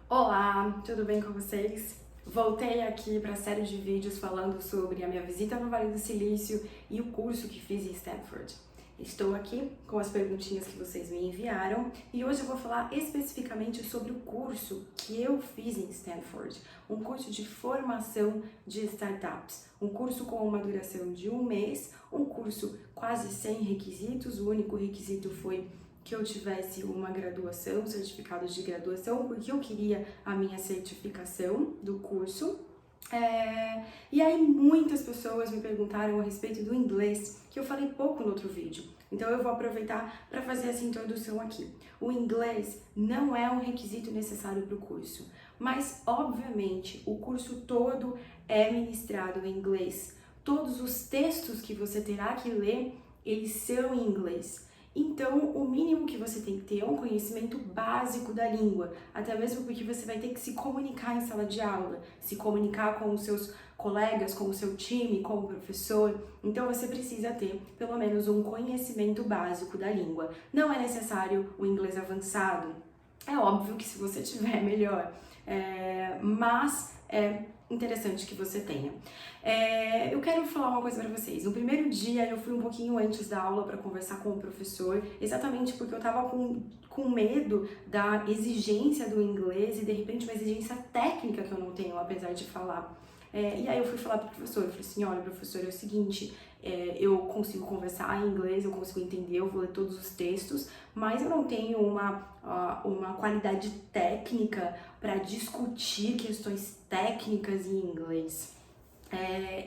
Olá, tudo bem com vocês? Voltei aqui para a série de vídeos falando sobre a minha visita no Vale do Silício e o curso que fiz em Stanford. Estou aqui com as perguntinhas que vocês me enviaram e hoje eu vou falar especificamente sobre o curso que eu fiz em Stanford, um curso de formação de startups, um curso com uma duração de 1 mês, um curso quase sem requisitos, o único requisito foi que eu tivesse uma graduação, certificado de graduação, porque eu queria a minha certificação do curso. E aí muitas pessoas me perguntaram a respeito do inglês, que eu falei pouco no outro vídeo. Então eu vou aproveitar para fazer essa introdução aqui. O inglês não é um requisito necessário para o curso, mas obviamente o curso todo é ministrado em inglês. Todos os textos que você terá que ler, eles são em inglês. Então, o mínimo que você tem que ter é um conhecimento básico da língua, até mesmo porque você vai ter que se comunicar em sala de aula, se comunicar com os seus colegas, com o seu time, com o professor. Então, você precisa ter pelo menos um conhecimento básico da língua. Não é necessário o inglês avançado. É óbvio que se você tiver, melhor. Mas é interessante que você tenha. Eu quero falar uma coisa para vocês. No primeiro dia eu fui um pouquinho antes da aula para conversar com o professor, exatamente porque eu tava com medo da exigência do inglês e de repente uma exigência técnica que eu não tenho, apesar de falar. E aí eu fui falar pro professor, eu falei assim, olha professor, é o seguinte, eu consigo conversar em inglês, eu consigo entender, eu vou ler todos os textos, mas eu não tenho uma qualidade técnica para discutir questões técnicas em inglês.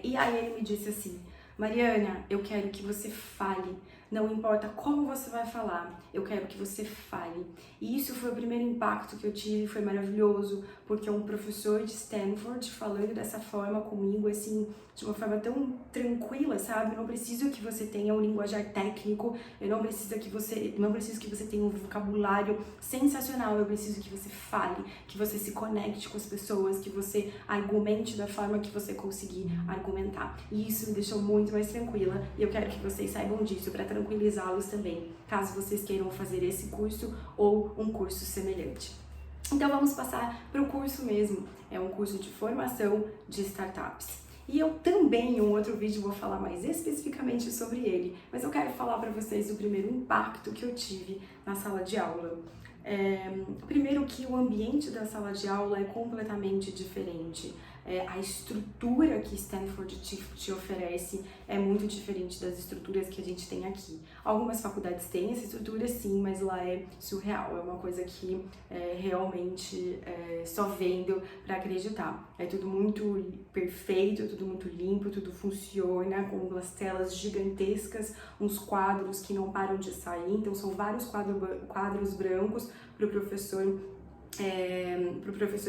E aí ele me disse assim, Mariana, eu quero que você fale, não importa como você vai falar, eu quero que você fale. E isso foi o primeiro impacto que eu tive, foi maravilhoso, porque um professor de Stanford falando dessa forma comigo, assim, de uma forma tão tranquila, sabe? Eu não preciso que você tenha um linguajar técnico, eu não preciso que você tenha um vocabulário sensacional, eu preciso que você fale, que você se conecte com as pessoas, que você argumente da forma que você conseguir argumentar. E isso me deixou muito mais tranquila e eu quero que vocês saibam disso para tranquilizá-los também, caso vocês queiram fazer esse curso ou um curso semelhante. Então vamos passar para o curso mesmo, é um curso de formação de startups. E eu também, em um outro vídeo, vou falar mais especificamente sobre ele, mas eu quero falar para vocês o primeiro impacto que eu tive na sala de aula. Primeiro que o ambiente da sala de aula é completamente diferente. A estrutura que Stanford te oferece é muito diferente das estruturas que a gente tem aqui. Algumas faculdades têm essa estrutura sim, mas lá é surreal, é uma coisa que realmente só vendo para acreditar. É tudo muito perfeito, tudo muito limpo, tudo funciona, com umas telas gigantescas, uns quadros que não param de sair, então são vários quadros brancos para o professor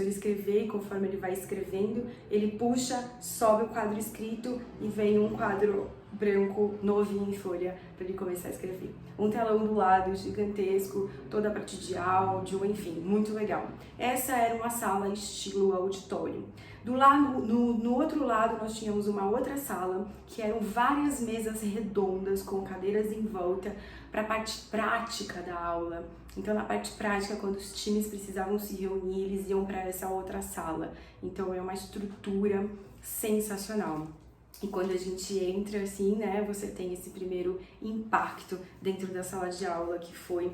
escrever, e conforme ele vai escrevendo, ele puxa, sobe o quadro escrito e vem um quadro branco novinho em folha para ele começar a escrever. Um telão do lado gigantesco, toda a parte de áudio, enfim, muito legal. Essa era uma sala estilo auditório. Do lado, no outro lado nós tínhamos uma outra sala que eram várias mesas redondas com cadeiras em volta para a parte prática da aula. Então, na parte prática, quando os times precisavam se reunir, eles iam para essa outra sala. Então, é uma estrutura sensacional. E quando a gente entra assim, né, você tem esse primeiro impacto dentro da sala de aula que foi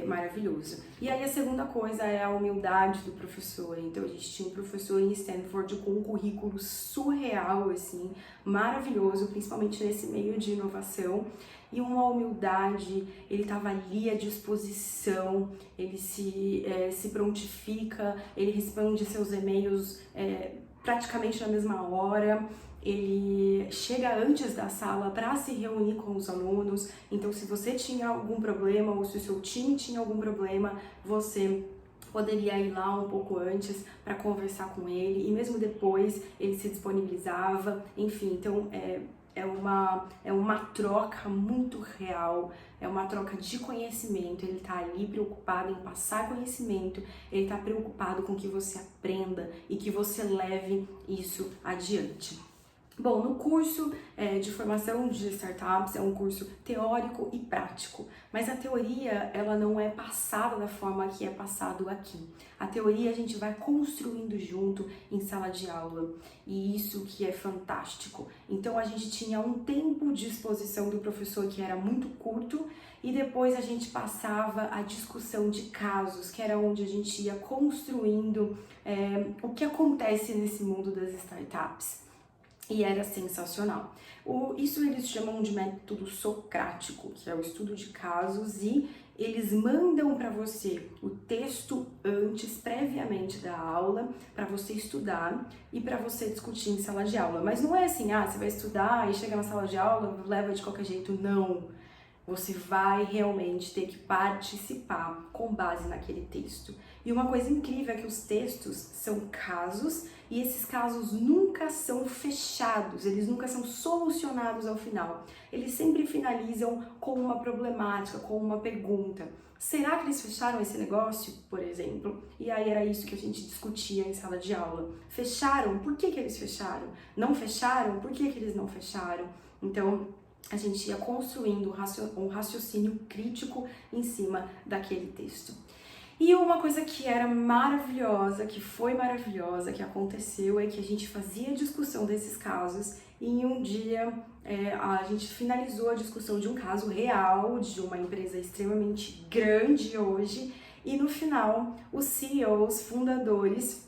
maravilhoso. E aí a segunda coisa é a humildade do professor. Então a gente tinha um professor em Stanford com um currículo surreal, assim, maravilhoso, principalmente nesse meio de inovação. E uma humildade, ele estava ali à disposição, ele se prontifica, ele responde seus e-mails praticamente na mesma hora. Ele chega antes da sala para se reunir com os alunos, então se você tinha algum problema ou se o seu time tinha algum problema, você poderia ir lá um pouco antes para conversar com ele e mesmo depois ele se disponibilizava, enfim, então é uma troca muito real, é uma troca de conhecimento, ele está ali preocupado em passar conhecimento, ele está preocupado com que você aprenda e que você leve isso adiante. Bom, no curso de formação de startups é um curso teórico e prático, mas a teoria ela não é passada da forma que é passado aqui. A teoria a gente vai construindo junto em sala de aula e isso que é fantástico. Então a gente tinha um tempo de exposição do professor que era muito curto e depois a gente passava a discussão de casos, que era onde a gente ia construindo o que acontece nesse mundo das startups. E era sensacional. Isso eles chamam de método socrático, que é o estudo de casos, e eles mandam para você o texto antes, previamente da aula, para você estudar e para você discutir em sala de aula. Mas não é assim, você vai estudar e chega na sala de aula, leva de qualquer jeito, não. Você vai realmente ter que participar com base naquele texto. E uma coisa incrível é que os textos são casos e esses casos nunca são fechados, eles nunca são solucionados ao final. Eles sempre finalizam com uma problemática, com uma pergunta. Será que eles fecharam esse negócio, por exemplo? E aí era isso que a gente discutia em sala de aula. Fecharam? Por que eles fecharam? Não fecharam? Por que eles não fecharam? Então, a gente ia construindo um raciocínio crítico em cima daquele texto. E uma coisa que era maravilhosa, que foi maravilhosa, que aconteceu, é que a gente fazia a discussão desses casos e em um dia a gente finalizou a discussão de um caso real, de uma empresa extremamente grande hoje, e no final os CEOs, fundadores,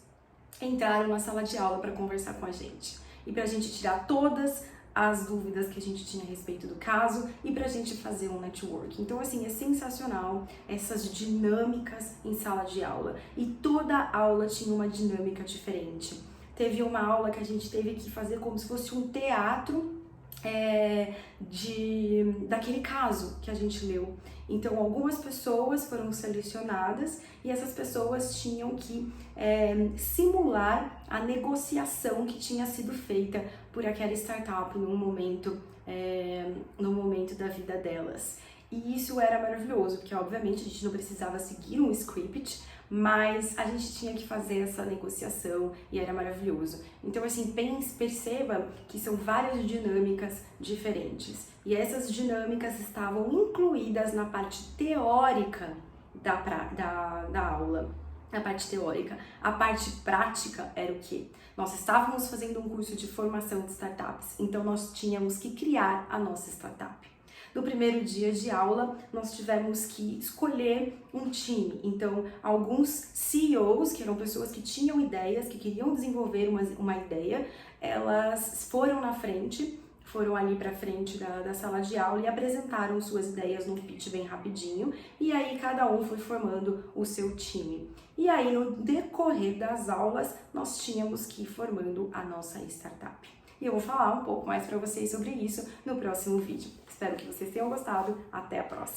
entraram na sala de aula para conversar com a gente e para a gente tirar todas as dúvidas que a gente tinha a respeito do caso e pra gente fazer um network. Então, assim, é sensacional essas dinâmicas em sala de aula. E toda aula tinha uma dinâmica diferente. Teve uma aula que a gente teve que fazer como se fosse um teatro daquele caso que a gente leu. Então, algumas pessoas foram selecionadas e essas pessoas tinham que simular a negociação que tinha sido feita por aquela startup no momento da vida delas. E isso era maravilhoso, porque obviamente a gente não precisava seguir um script, mas a gente tinha que fazer essa negociação e era maravilhoso. Então, assim, perceba que são várias dinâmicas diferentes. E essas dinâmicas estavam incluídas na parte teórica da aula. A parte teórica. A parte prática era o quê? Nós estávamos fazendo um curso de formação de startups, então nós tínhamos que criar a nossa startup. No primeiro dia de aula, nós tivemos que escolher um time. Então, alguns CEOs, que eram pessoas que tinham ideias, que queriam desenvolver uma ideia, elas foram na frente, foram ali para frente da sala de aula e apresentaram suas ideias num pitch bem rapidinho, e aí cada um foi formando o seu time. E aí, no decorrer das aulas, nós tínhamos que ir formando a nossa startup. E eu vou falar um pouco mais para vocês sobre isso no próximo vídeo. Espero que vocês tenham gostado. Até a próxima!